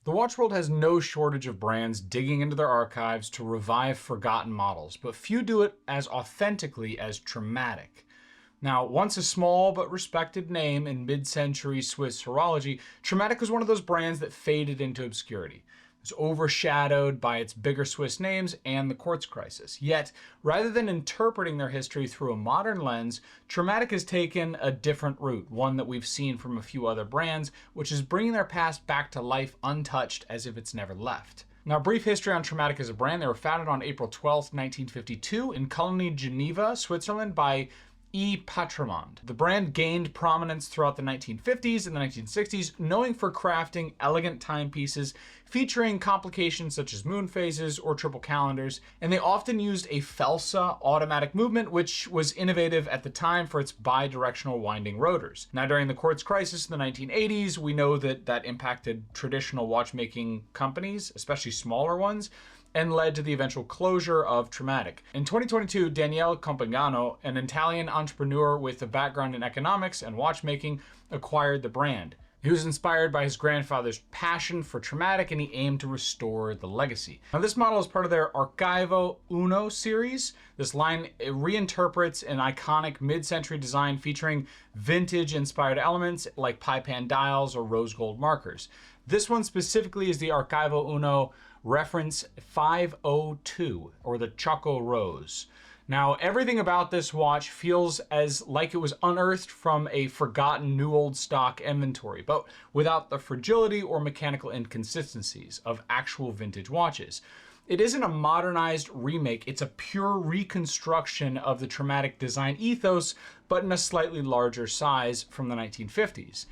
The watch world has no shortage of brands digging into their archives to revive forgotten models, but few do it as authentically as Trematic. Now, once a small but respected name in mid-century Swiss horology, Trematic was one of those brands that faded into obscurity. It was overshadowed by its bigger Swiss names and the quartz crisis. Yet, rather than interpreting their history through a modern lens, Trematic has taken a different route, one that we've seen from a few other brands, which is bringing their past back to life untouched as if it's never left. Now, brief history on Trematic as a brand. They were founded on April 12th, 1952 in Colony, Geneva, Switzerland by E. Patramond. The brand gained prominence throughout the 1950s and the 1960s, known for crafting elegant timepieces featuring complications such as moon phases or triple calendars, and they often used a FELSA automatic movement, which was innovative at the time for its bi-directional winding rotors. Now, during the quartz crisis in the 1980s, we know that impacted traditional watchmaking companies, especially smaller ones, and led to the eventual closure of Trematic. In 2022, Daniele Compagnano, an Italian entrepreneur with a background in economics and watchmaking, acquired the brand. He was inspired by his grandfather's passion for Trematic, and he aimed to restore the legacy. Now, this model is part of their Archivio Uno series. This line reinterprets an iconic mid-century design featuring vintage-inspired elements like pie-pan dials or rose gold markers. This one specifically is the Archivio Uno reference 502, or the Choco Rose. Now, everything about this watch feels as like it was unearthed from a forgotten new old stock inventory, but without the fragility or mechanical inconsistencies of actual vintage watches. It isn't a modernized remake, it's a pure reconstruction of the Trematic design ethos, but in a slightly larger size from the 1950s.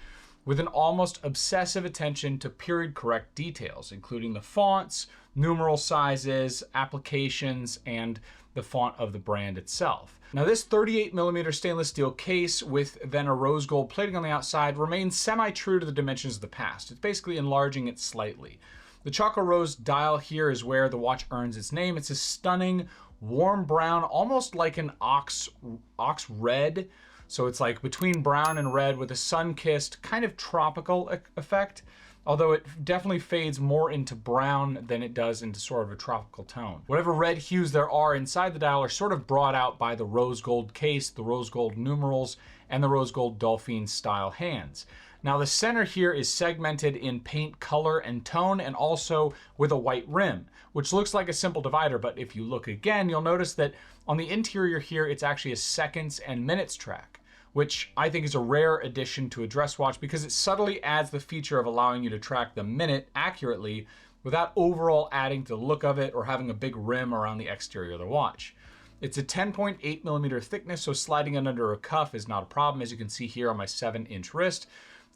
With an almost obsessive attention to period-correct details, including the fonts, numeral sizes, applications, and the font of the brand itself. Now, this 38mm stainless steel case with then a rose gold plating on the outside remains semi-true to the dimensions of the past. It's basically enlarging it slightly. The Choco Rose dial here is where the watch earns its name. It's a stunning warm brown, almost like an ox red. So it's like between brown and red with a sun-kissed kind of tropical effect, although it definitely fades more into brown than it does into sort of a tropical tone. Whatever red hues there are inside the dial are sort of brought out by the rose gold case, the rose gold numerals, and the rose gold Dolphine style hands. Now, the center here is segmented in paint color and tone, and also with a white rim, which looks like a simple divider, but if you look again, you'll notice that on the interior here, it's actually a seconds and minutes track, which I think is a rare addition to a dress watch because it subtly adds the feature of allowing you to track the minute accurately without overall adding to the look of it or having a big rim around the exterior of the watch. It's a 10.8mm thickness, so sliding it under a cuff is not a problem, as you can see here on my 7-inch wrist.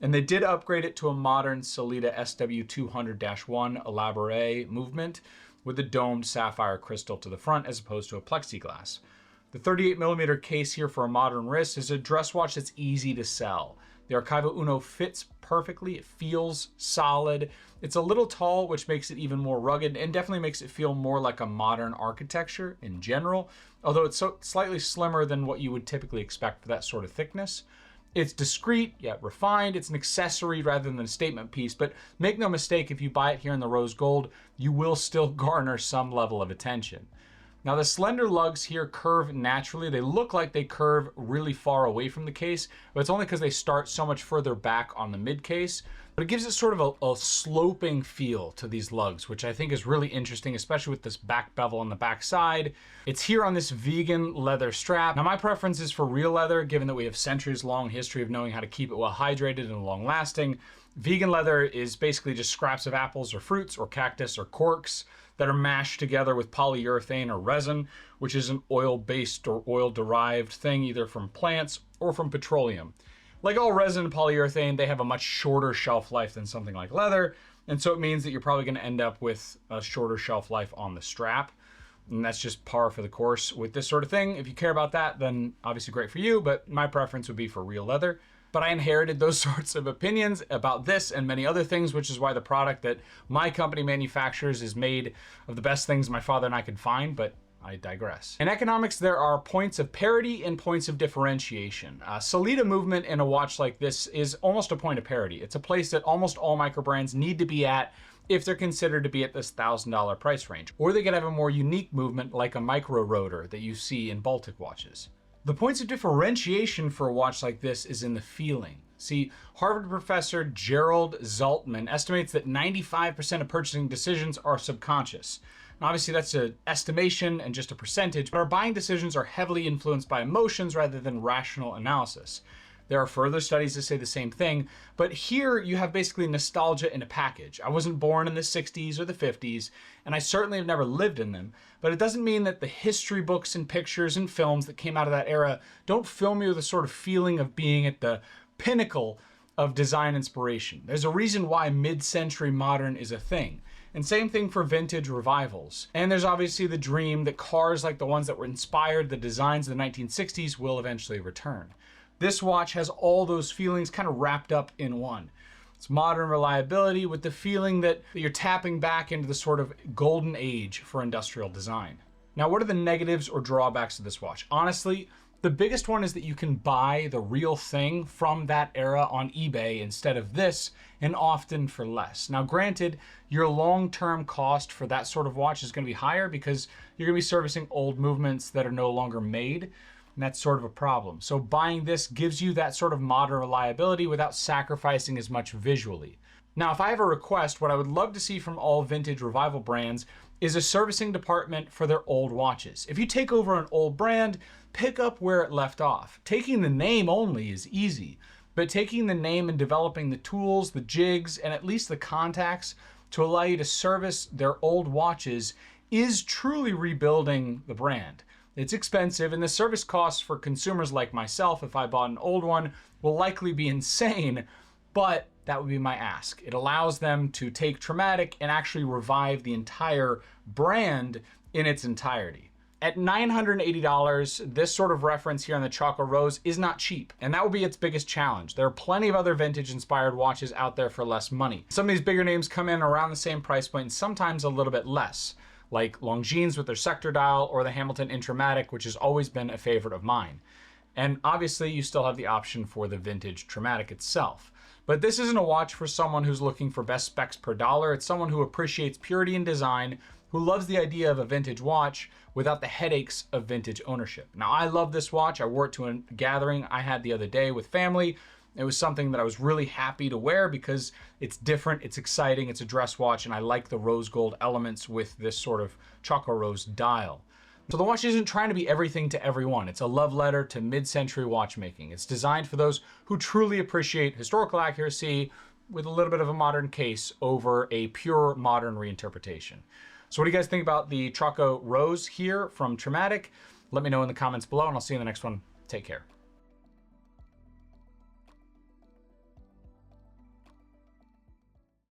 And they did upgrade it to a modern Sellita SW200-1 Elaboré movement with a domed sapphire crystal to the front as opposed to a plexiglass. The 38mm case here for a modern wrist is a dress watch that's easy to sell. The Archivio Uno fits perfectly, it feels solid. It's a little tall, which makes it even more rugged and definitely makes it feel more like a modern architecture in general, although it's slightly slimmer than what you would typically expect for that sort of thickness. It's discreet yet refined. It's an accessory rather than a statement piece, but make no mistake, if you buy it here in the rose gold, you will still garner some level of attention. Now, the slender lugs here curve naturally. They look like they curve really far away from the case, but it's only because they start so much further back on the mid case. But it gives it sort of a sloping feel to these lugs, which I think is really interesting, especially with this back bevel on the back side. It's here on this vegan leather strap. Now, my preference is for real leather, given that we have centuries-long history of knowing how to keep it well hydrated and long-lasting. Vegan leather is basically just scraps of apples or fruits or cactus or corks that are mashed together with polyurethane or resin, which is an oil-based or oil-derived thing, either from plants or from petroleum. Like all resin and polyurethane, they have a much shorter shelf life than something like leather, and so it means that you're probably going to end up with a shorter shelf life on the strap, and that's just par for the course with this sort of thing. If you care about that, then obviously great for you, but my preference would be for real leather. But I inherited those sorts of opinions about this and many other things, which is why the product that my company manufactures is made of the best things my father and I could find, but I digress. In economics, there are points of parity and points of differentiation. Sellita movement in a watch like this is almost a point of parity. It's a place that almost all micro brands need to be at if they're considered to be at this $1,000 price range. Or they could have a more unique movement like a micro rotor that you see in Baltic watches. The points of differentiation for a watch like this is in the feeling. See, Harvard professor Gerald Zaltman estimates that 95% of purchasing decisions are subconscious. And obviously that's an estimation and just a percentage, but our buying decisions are heavily influenced by emotions rather than rational analysis. There are further studies that say the same thing, but here you have basically nostalgia in a package. I wasn't born in the 60s or the 50s, and I certainly have never lived in them, but it doesn't mean that the history books and pictures and films that came out of that era don't fill me with a sort of feeling of being at the pinnacle of design inspiration. There's a reason why mid-century modern is a thing. And same thing for vintage revivals. And there's obviously the dream that cars like the ones that were inspired the designs of the 1960s will eventually return. This watch has all those feelings kind of wrapped up in one. It's modern reliability with the feeling that you're tapping back into the sort of golden age for industrial design. Now, what are the negatives or drawbacks of this watch? Honestly, the biggest one is that you can buy the real thing from that era on eBay instead of this, and often for less. Now, granted, your long-term cost for that sort of watch is going to be higher because you're going to be servicing old movements that are no longer made, and that's sort of a problem. So buying this gives you that sort of modern reliability without sacrificing as much visually. Now, if I have a request, what I would love to see from all vintage revival brands is a servicing department for their old watches. If you take over an old brand, pick up where it left off. Taking the name only is easy, but taking the name and developing the tools, the jigs, and at least the contacts to allow you to service their old watches is truly rebuilding the brand. It's expensive, and the service costs for consumers like myself, if I bought an old one, will likely be insane, but that would be my ask. It allows them to take Trematic and actually revive the entire brand in its entirety. At $980, this sort of reference here on the Choco Rose is not cheap, and that will be its biggest challenge. There are plenty of other vintage-inspired watches out there for less money. Some of these bigger names come in around the same price point and sometimes a little bit less, like Longines with their sector dial or the Hamilton Trematic, which has always been a favorite of mine. And obviously, you still have the option for the vintage Trematic itself. But this isn't a watch for someone who's looking for best specs per dollar. It's someone who appreciates purity in design, who loves the idea of a vintage watch without the headaches of vintage ownership. Now, I love this watch. I wore it to a gathering I had the other day with family. It was something that I was really happy to wear because it's different, it's exciting, it's a dress watch, and I like the rose gold elements with this sort of Choco Rose dial. So the watch isn't trying to be everything to everyone. It's a love letter to mid-century watchmaking. It's designed for those who truly appreciate historical accuracy with a little bit of a modern case over a pure modern reinterpretation. So what do you guys think about the Choco Rose here from Trematic? Let me know in the comments below, and I'll see you in the next one. Take care.